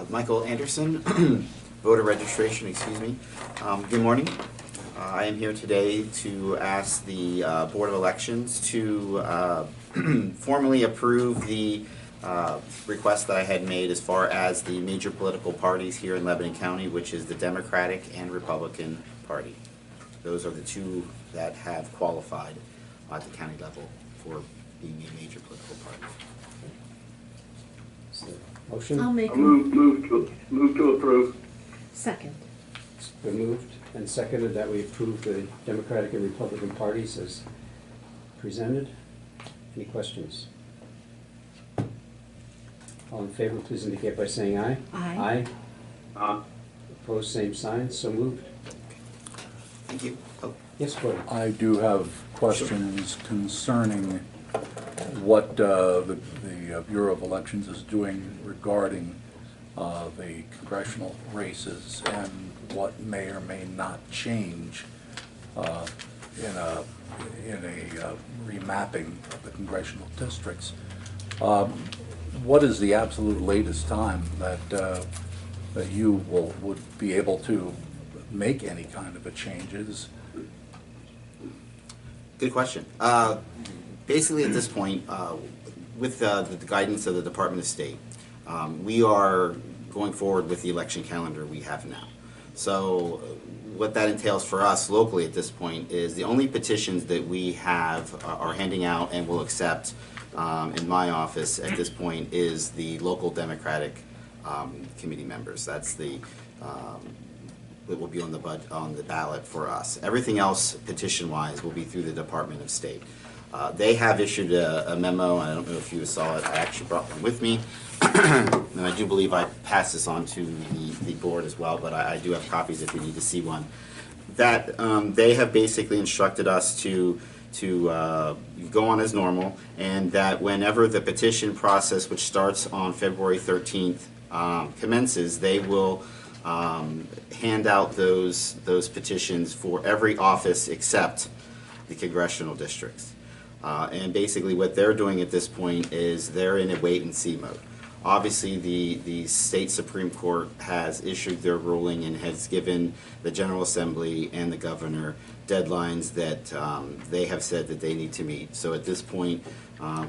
Michael Anderson, voter registration, excuse me. Good morning. I am here today to ask the Board of Elections to formally approve the request that I had made as far as the major political parties here in Lebanon County, which is the Democratic and Republican Party. Those are the two that have qualified at the county level for being a major political party. Motion? I'll make a Move to approve. second. It's been moved and seconded that we approve the Democratic and Republican parties as presented. Any questions? All in favor, please indicate by saying aye. Aye. Aye. Opposed, same sign. So moved. Thank you. Oh. Yes, Gordon. I do have questions concerning what the Bureau of Elections is doing regarding the congressional races and what may or may not change in a remapping of the congressional districts. What is the absolute latest time that that you would be able to make any kind of a changes? Good question. Basically, at this point, with the guidance of the Department of State, we are going forward with the election calendar we have now. So what that entails for us locally at this point is the only petitions that we have are handing out and will accept in my office at this point is the local Democratic committee members. That's the that will be on the ballot for us. Everything else, petition-wise, will be through the Department of State. They have issued a memo. I don't know if you saw it. I actually brought one with me, and I do believe I passed this on to the board as well. But I do have copies if you need to see one. That they have basically instructed us to go on as normal, and that whenever the petition process, which starts on February 13th, commences, they will hand out those petitions for every office except the congressional districts. And basically what they're doing at this point is they're in a wait-and-see mode. Obviously, the state Supreme Court has issued their ruling and has given the General Assembly and the governor deadlines that they have said that they need to meet. So at this point,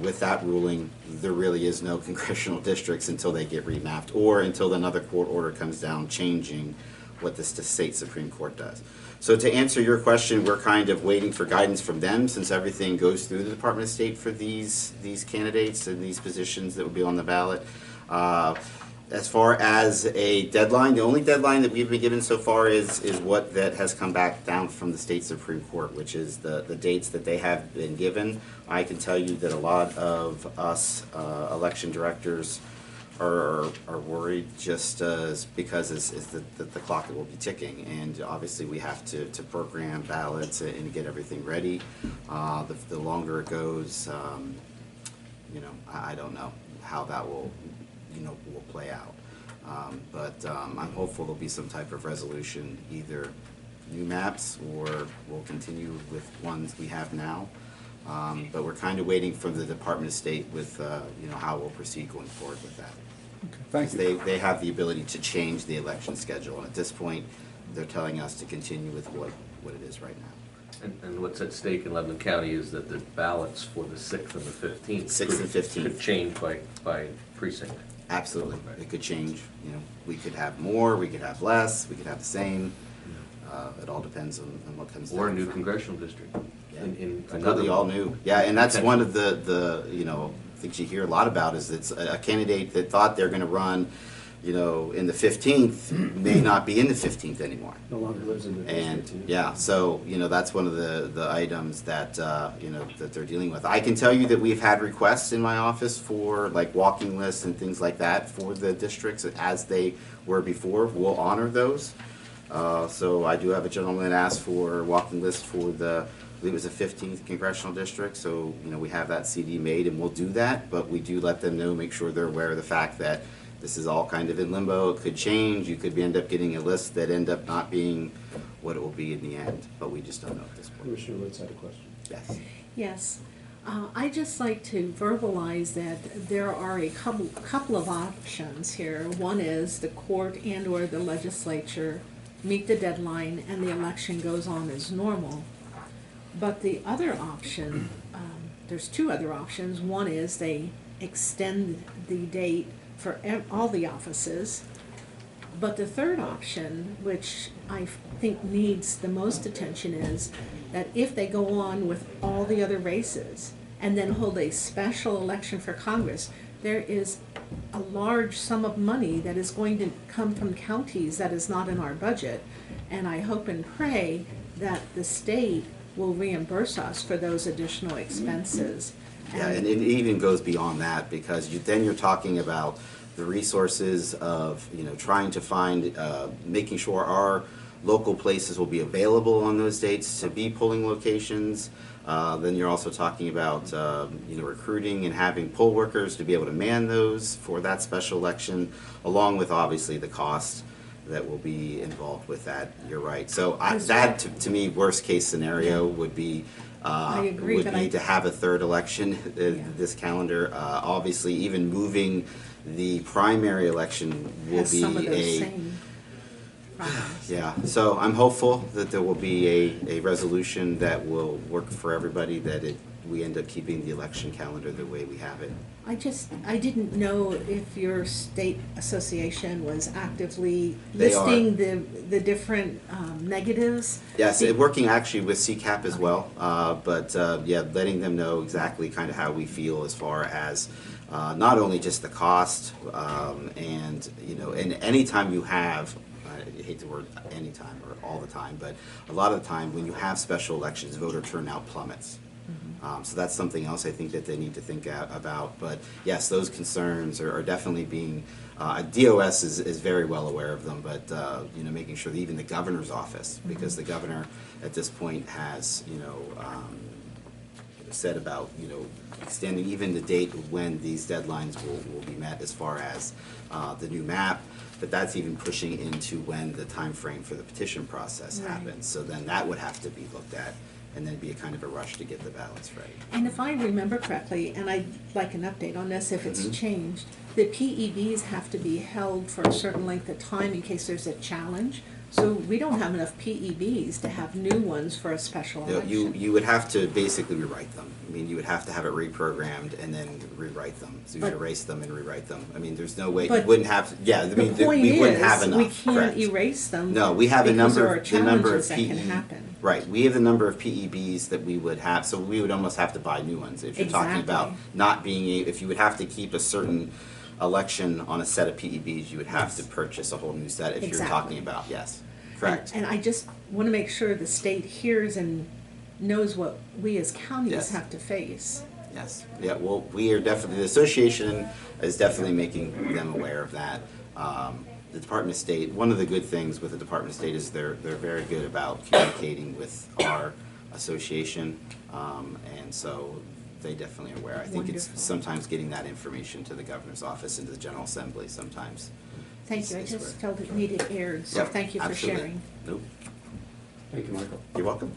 with that ruling, there really is no congressional districts until they get remapped or until another court order comes down changing what the state Supreme Court does. So to answer your question, we're kind of waiting for guidance from them since everything goes through the Department of State for these candidates and these positions that would be on the ballot. As far as a deadline, the only deadline that we've been given so far is what that has come back down from the state Supreme Court, which is the dates that they have been given. I can tell you that a lot of us election directors are worried just because it's the clock that will be ticking, and obviously we have to program ballots and get everything ready. The longer it goes, you know, I don't know how that will play out. But I'm hopeful there'll be some type of resolution, either new maps or we'll continue with ones we have now. But we're kind of waiting for the Department of State with how we'll proceed going forward with that. Okay, thank you. They have the ability to change the election schedule, and at this point, they're telling us to continue with what it is right now. And what's at stake in Lebanon County is that the ballots for the 6th and the 15th 6th and 15th could change by precinct. Absolutely, it could change. You know, we could have more, we could have less, we could have the same. It all depends on what comes down. Or a new congressional district. Yeah. In Completely all new. Yeah, and that's one of the things you hear a lot about is it's a candidate that thought they're going to run, in the 15th may not be in the 15th anymore. No longer lives in the district. And yeah, so that's one of the items that that they're dealing with. I can tell you that we've had requests in my office for like walking lists and things like that for the districts as they were before. We'll honor those. So I do have a gentleman that asked for a walking list for I believe it was the 15th congressional district. So we have that CD made and we'll do that. But we do let them know, make sure they're aware of the fact that this is all kind of in limbo. It could change. You could end up getting a list that end up not being what it will be in the end. But we just don't know at this point. Commissioner Litz had a question. Yes. Yes. I'd just like to verbalize that there are a couple of options here. One is the court and/or the legislature meet the deadline and the election goes on as normal. But the other option, there's two other options. One is they extend the date for all the offices. But the third option, which I think needs the most attention, is that if they go on with all the other races and then hold a special election for Congress, there is a large sum of money that is going to come from counties that is not in our budget. And I hope and pray that the state will reimburse us for those additional expenses. Yeah, and it even goes beyond that, because then you're talking about the resources of, trying to find, making sure our local places will be available on those dates to be polling locations. Then you're also talking about, recruiting and having poll workers to be able to man those for that special election, along with obviously the cost that will be involved with that. You're right. So that, to me, worst case scenario would be, I agree, would be to have a third election this calendar. Obviously, even moving the primary election will Has be some of those a same problems. yeah. So I'm hopeful that there will be a resolution that will work for everybody, that we end up keeping the election calendar the way we have it. I didn't know if your state association was actively They are. listing the different negatives. Yes, working actually with CCAP as well, but letting them know exactly kind of how we feel as far as not only just the cost, and anytime you have, I hate the word anytime or all the time, but a lot of the time when you have special elections, voter turnout plummets. So that's something else I think that they need to think about. But yes, those concerns are definitely being, DOS is very well aware of them, but making sure that even the governor's office, because the governor at this point has, said about, extending even the date of when these deadlines will be met as far as the new map, but that's even pushing into when the time frame for the petition process Right. happens. So then that would have to be looked at, and then be a kind of a rush to get the ballots ready. And if I remember correctly, and I'd like an update on this if it's changed, the PEBs have to be held for a certain length of time in case there's a challenge. So we don't have enough PEBs to have new ones for a special election. You would have to basically rewrite them. I mean, you would have to have it reprogrammed and then rewrite them. So you would But- erase them and rewrite them. I mean, there's no way, you But wouldn't have, The point we wouldn't have is, enough. we can't correct. erase them. No, we have because there are the number of challenges that can PE happen. Right, we have the number of PEBs that we would have, so we would almost have to buy new ones. If you're talking about Exactly. not being, if you would have to keep a certain election on a set of PEBs, you would have Yes. to purchase a whole new set if you're Exactly. talking about, yes, correct. And I just want to make sure the state hears and knows what we as counties Yes. have to face. Yes, yeah, well, we are definitely, the association is definitely making them aware of that. The Department of State, one of the good things with the Department of State is they're very good about communicating with our association, and so they definitely are aware. I think it's Wonderful. sometimes getting that information to the governor's office and to the General Assembly sometimes. Thank you, I is just where- felt it needed aired, so Yep, thank you for absolutely. sharing. Nope, Thank you, Michael. you're welcome.